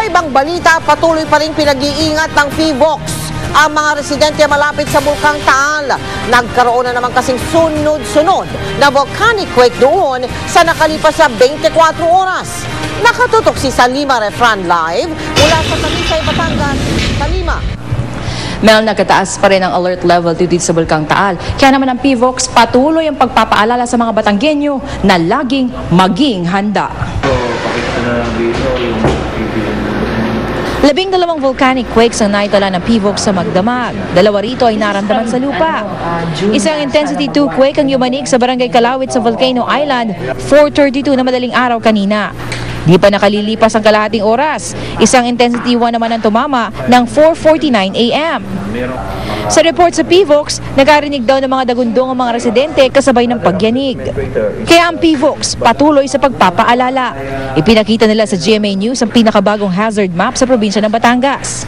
Sa ibang balita, patuloy pa rin pinag-iingat ng PHIVOLCS ang mga residente malapit sa Bulkang Taal. Nagkaroon na naman kasing sunod-sunod na volcanic quake doon sa nakalipas na 24 oras. Nakatutok si Salima Refran live mula sa Talisay, Batangas. Salima. Mel, nagkataas pa rin ang alert level dito sa Bulkang Taal. Kaya naman ang PHIVOLCS patuloy ang pagpapaalala sa mga Batanggenyo na laging maging handa. 12 volcanic quakes ang naitala ng PHIVOLCS sa Magdamag. 2 rito ay naramdaman sa lupa. Isang intensity 2 quake ang yumanig sa Barangay Kalawit sa Volcano Island, 4:32 na madaling araw kanina. Di pa nakalilipas ang kalahating oras. Isang intensity 1 naman ang tumama ng 4:49 a.m. Sa report sa PHIVOLCS, nakarinig daw ng mga dagundong ang mga residente kasabay ng pagyanig. Kaya ang PHIVOLCS patuloy sa pagpapaalala. Ipinakita nila sa GMA News ang pinakabagong hazard map sa probinsya ng Batangas.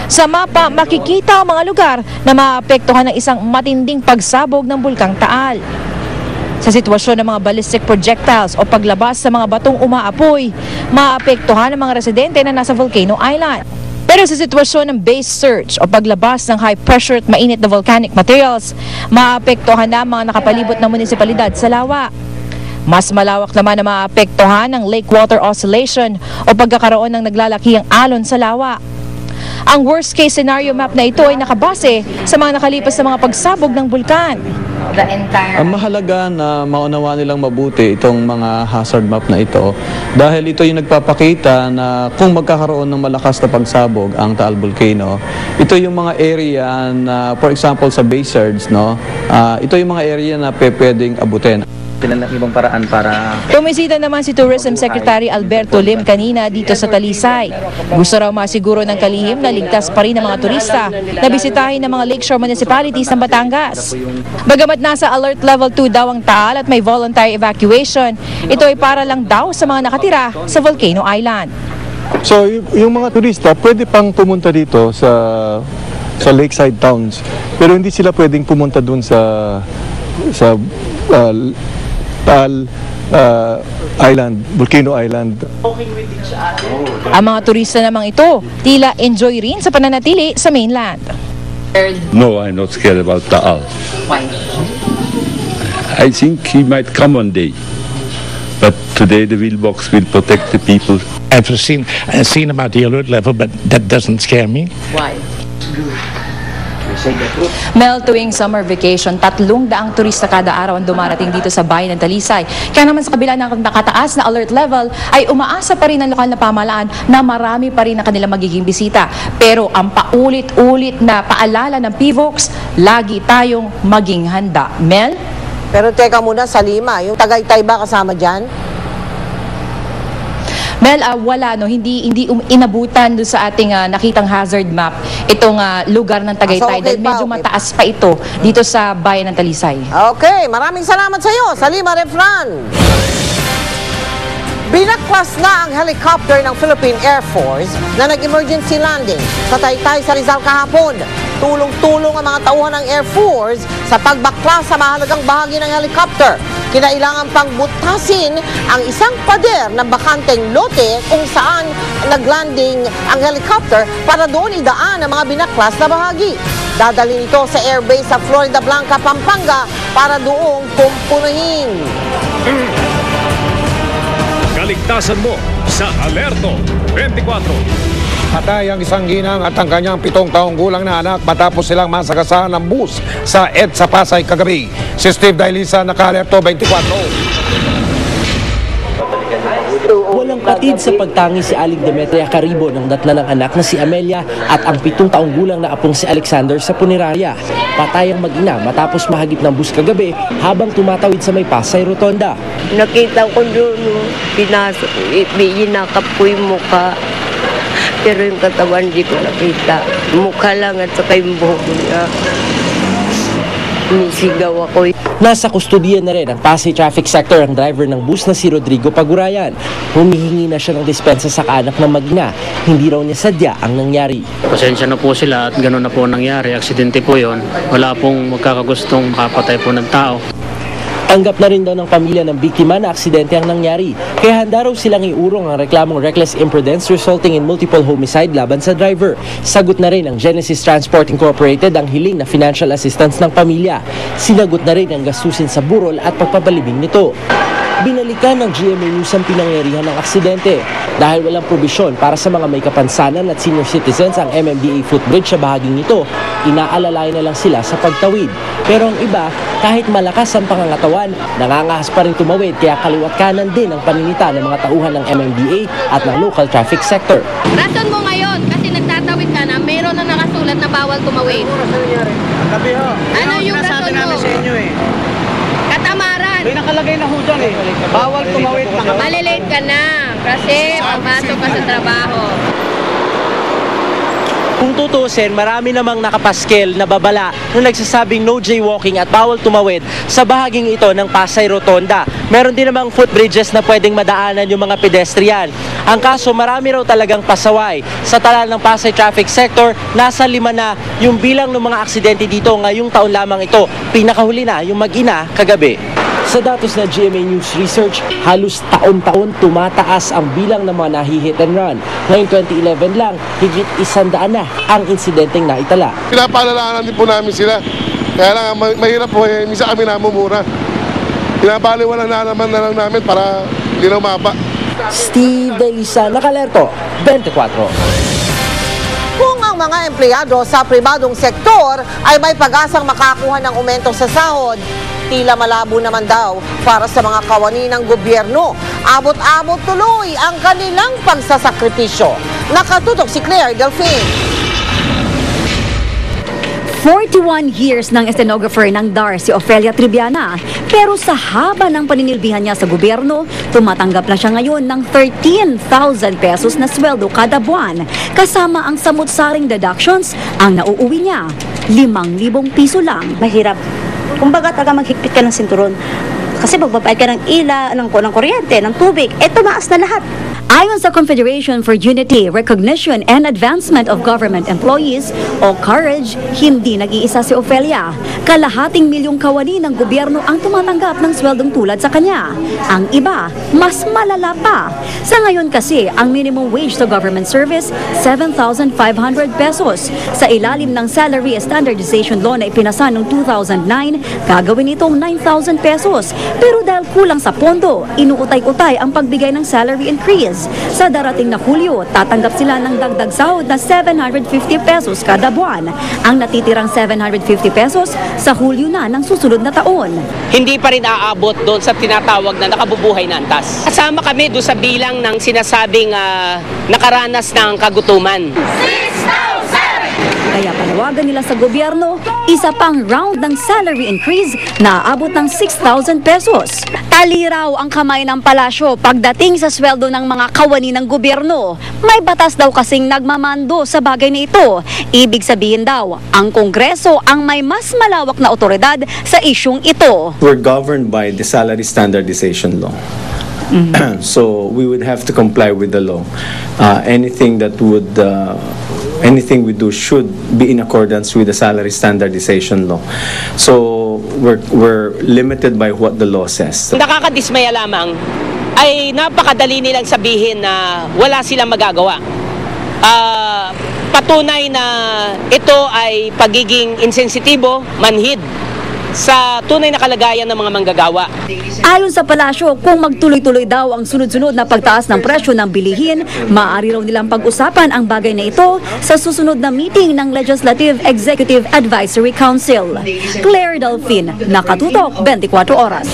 Sa mapa, makikita ang mga lugar na maapektuhan ng isang matinding pagsabog ng Bulkang Taal. Sa sitwasyon ng mga ballistic projectiles o paglabas sa mga batong umaapoy, maapektuhan ang mga residente na nasa Volcano Island. Pero sa sitwasyon ng base surge o paglabas ng high pressure at mainit na volcanic materials, maapektuhan na ang mga nakapalibot na munisipalidad sa lawa. Mas malawak naman na maapektuhan ng lake water oscillation o pagkakaroon ng naglalakihang alon sa lawa. Ang worst case scenario map na ito ay nakabase sa mga nakalipas na mga pagsabog ng bulkan. Ang mahalaga na maunawa nilang mabuti itong mga hazard map na ito dahil ito yung nagpapakita na kung magkakaroon ng malakas na pagsabog ang Taal Volcano, ito yung mga area na, for example, sa base surge, no? Ito yung mga area na pwedeng abutin. Ng ibang paraan para... Bumisita naman si Tourism Secretary Alberto Lim kanina dito sa Talisay. Gusto raw masiguro ng kalihim na ligtas pa rin ang mga turista na bisitahin ng mga lakeshore municipalities ng Batangas. Bagamat nasa alert level 2 daw ang Taal at may voluntary evacuation, ito ay para lang daw sa mga nakatira sa Volcano Island. So yung mga turista pwede pang pumunta dito sa lakeside towns, pero hindi sila pwedeng pumunta dun sa Taal Island, Volcano Island. Ang mga turista namang ito, tila enjoy rin sa pananatili sa mainland. No, I'm not scared about Taal. Why? I think he might come one day. But today the PHIVOLCS will protect the people. I've seen about the alert level, but that doesn't scare me. Why? Mel, tuwing summer vacation, 300 turista kada araw ang dumarating dito sa bayan ng Talisay. Kaya naman sa kabila ng nakataas na alert level, ay umaasa pa rin ang lokal na pamahalaan na marami pa rin ang kanilang magiging bisita. Pero ang paulit-ulit na paalala ng PHIVOLCS, lagi tayong maging handa. Mel? Pero teka muna, Salima, yung Tagaytay ba kasama dyan? Mel, wala, no? Hindi inabutan doon sa ating nakitang hazard map itong lugar ng Tagaytay. Okay dahil medyo mataas pa ito dito sa bayan ng Talisay. Okay, maraming salamat sa iyo, Salima Refran. Binaklas na ang helicopter ng Philippine Air Force na nag-emergency landing sa Taytay sa Rizal kahapon. Tulong-tulong ang mga tauhan ng Air Force sa pagbaklas sa mahalagang bahagi ng helicopter. Kinailangan pang butasin ang isang pader ng bakanteng lote kung saan naglanding ang helicopter para doon idaan ang mga binaklas na bahagi. Dadalhin ito sa airbase sa Florida Blanca, Pampanga para doong kumpunahin. Kaligtasan mo sa Alerto 24. Patay ang isang ginang at ang kanyang 7 taong gulang na anak matapos silang masagasahan ng bus sa EDSA Pasay kagabi. Si Steve Dailisa, naka-Alerto 24. Walang patid sa pagtangi si Aling Demetria Caribo ng datna ng anak na si Amelia at ang 7 taong gulang na apong si Alexander sa punerarya. Patay ang mag-ina matapos mahagip ng bus kagabi habang tumatawid sa may Pasay Rotonda. Nakita ko doon, pinasok, inakap ko yung mukha. Pero yung katawan di ko nakita. Mukha lang at saka yung buhok niya. Nisigaw ako. Nasa kustudiya na rin ang Pasay Traffic Sector ang driver ng bus na si Rodrigo Pagurayan. Humihingi na siya ng dispensa sa kaanak ng mag-ina. Hindi raw niya sadya ang nangyari. Pasensya na po sila at gano'n na po nangyari. Aksidente po yon. Wala pong magkakagustong makapatay po ng tao. Tanggap na rin daw ng pamilya ng biktima na aksidente ang nangyari, kaya handa raw silang iurong ang reklamong reckless imprudence resulting in multiple homicide laban sa driver. Sagot na rin ng Genesis Transport Incorporated ang hiling na financial assistance ng pamilya. Sinagot na rin ang gastusin sa burol at pagpabalibing nito. Binalikan ng GMA News ang pinangyarihan ng aksidente. Dahil walang probisyon para sa mga may kapansanan at senior citizens ang MMDA footbridge sa bahaging ito, inaalalay na lang sila sa pagtawid. Pero ang iba, kahit malakas ang pangangatawan, nangangahas pa rin tumawid kaya kaliwat kanan din ang paninita ng mga tauhan ng MMDA at ng local traffic sector. Rason mo ngayon kasi nagtatawid ka na, mayroon na nakasulat na bawal tumawid. Ano yung rason mo? Sa inyo katamaran. May nakalagay na ho dyan eh. Bawal tumawid. Malilate ka na kasi papasok ka sa trabaho. Kung tutusin, marami namang nakapaskel na babala na nagsasabing no jaywalking at bawal tumawid sa bahaging ito ng Pasay Rotonda. Meron din namang footbridges na pwedeng madaanan yung mga pedestrian. Ang kaso, marami raw talagang pasaway. Sa tala ng Pasay Traffic Sector, nasa 5 na yung bilang ng mga aksidente dito ngayong taon lamang ito. Pinakahuli na yung mag-ina kagabi. Sa datos na GMA News Research, halos taon-taon tumataas ang bilang ng mga nahi-hit and run. Ngayong 2011 lang, higit 100 na ang insidenteng naitala. Pinapaalalahanan din po namin sila. Kaya lang, mahirap po eh. Minsan kami namumura. Pinapaliwalan na lang namin para hindi na umaba. Steve Daisa, Nakalerto, 24. Kung ang mga empleyado sa pribadong sektor ay may pag-asang makakuha ng aumento sa sahod, tila malabo naman daw para sa mga kawani ng gobyerno. Abot-abot tuloy ang kanilang pagsasakripisyo. Nakatutok si Claire Delphine. 41 years ng stenographer ng DAR si Ofelia Triviana. Pero sa haba ng paninilbihan niya sa gobyerno, tumatanggap na siya ngayon ng 13,000 pesos na sweldo kada buwan. Kasama ang samut-saring deductions, ang nauuwi niya, 5,000 piso lang. Mahirap. Kumbaga talaga maghigpit ka ng sinturon. Kasi magbabayad ka ng ng kuryente, ng tubig, tumaas na lahat. Ayon sa Confederation for Unity, Recognition and Advancement of Government Employees o COURAGE, hindi nag-iisa si Ofelia. Kalahating milyong kawani ng gobyerno ang tumatanggap ng sweldong tulad sa kanya. Ang iba, mas malala pa. Sa ngayon kasi, ang minimum wage sa government service, 7,500 pesos. Sa ilalim ng Salary Standardization Law na ipinasa noong 2009, gagawin itong 9,000 pesos. Pero dahil kulang sa pondo, inuutay-utay ang pagbigay ng salary increase. Sa darating na Hulyo, tatanggap sila ng dagdag sahod na 750 pesos kada buwan. Ang natitirang 750 pesos sa Hulyo na ng susunod na taon. Hindi pa rin aabot doon sa tinatawag na nakabubuhay na antas. Kasama kami doon sa bilang ng sinasabing nakaranas ng kagutuman. 6,000! Kaya panawagan nila sa gobyerno, isa pang round ng salary increase na aabot ng 6,000 pesos. Taliraw ang kamay ng palasyo pagdating sa sweldo ng mga kawani ng gobyerno. May batas daw kasing nagmamando sa bagay na ito. Ibig sabihin daw, ang Kongreso ang may mas malawak na otoridad sa isyung ito. We're governed by the Salary Standardization Law. So we would have to comply with the law. Anything we do should be in accordance with the Salary Standardization Law. So we're limited by what the law says. Nakakadismaya lamang ay napakadali nilang sabihin na wala silang magagawa. Patunay na ito ay pagiging insensitibo, manhid sa tunay na kalagayan ng mga manggagawa. Ayon sa palasyo, kung magtuloy-tuloy daw ang sunod-sunod na pagtaas ng presyo ng bilihin, maaari raw nilang pag-usapan ang bagay na ito sa susunod na meeting ng Legislative Executive Advisory Council. Claire Delphine, Nakatutok, 24 Oras.